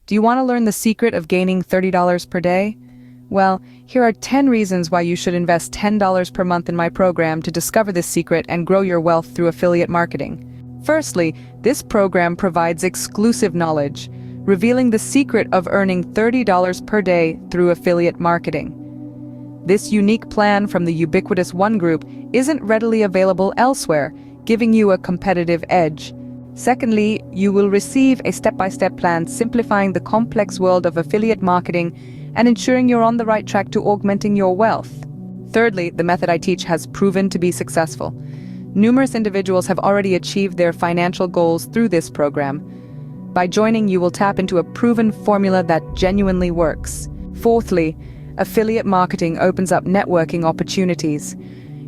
Do you want to learn the secret of gaining $30 per day? Well, here are 10 reasons why you should invest $10 per month in my program to discover this secret and grow your wealth through affiliate marketing. Firstly, this program provides exclusive knowledge, revealing the secret of earning $30 per day through affiliate marketing. This unique plan from the ubiquitous One Group isn't readily available elsewhere, giving you a competitive edge. Secondly, you will receive a step-by-step plan simplifying the complex world of affiliate marketing and ensuring you're on the right track to augmenting your wealth. Thirdly, the method I teach has proven to be successful. Numerous individuals have already achieved their financial goals through this program. By joining, you will tap into a proven formula that genuinely works. Fourthly, affiliate marketing opens up networking opportunities.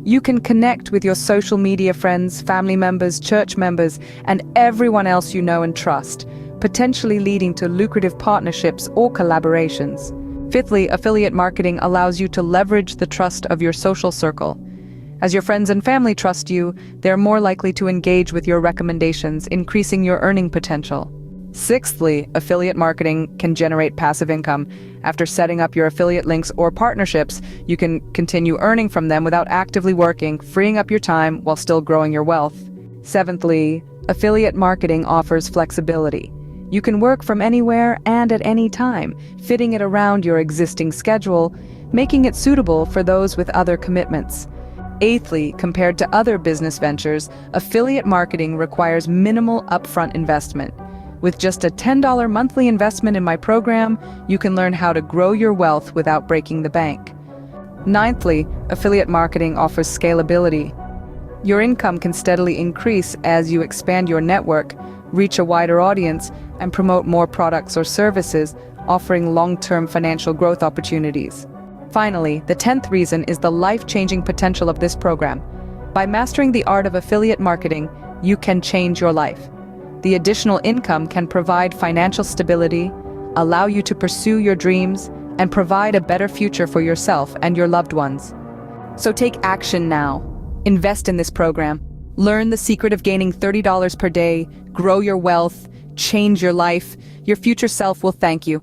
You can connect with your social media friends, family members, church members, and everyone else you know and trust, potentially leading to lucrative partnerships or collaborations. Fifthly, affiliate marketing allows you to leverage the trust of your social circle. As your friends and family trust you, they're more likely to engage with your recommendations, increasing your earning potential. Sixthly, affiliate marketing can generate passive income. After setting up your affiliate links or partnerships, you can continue earning from them without actively working, freeing up your time while still growing your wealth. Seventhly, affiliate marketing offers flexibility. You can work from anywhere and at any time, fitting it around your existing schedule, making it suitable for those with other commitments. Eighthly, compared to other business ventures, affiliate marketing requires minimal upfront investment. With just a $10 monthly investment in my program, you can learn how to grow your wealth without breaking the bank. Ninthly, affiliate marketing offers scalability. Your income can steadily increase as you expand your network, reach a wider audience, and promote more products or services, offering long-term financial growth opportunities. Finally, the 10th reason is the life-changing potential of this program. By mastering the art of affiliate marketing, you can change your life. The additional income can provide financial stability, allow you to pursue your dreams, and provide a better future for yourself and your loved ones. So take action now. Invest in this program. Learn the secret of gaining $30 per day, grow your wealth, change your life. Your future self will thank you.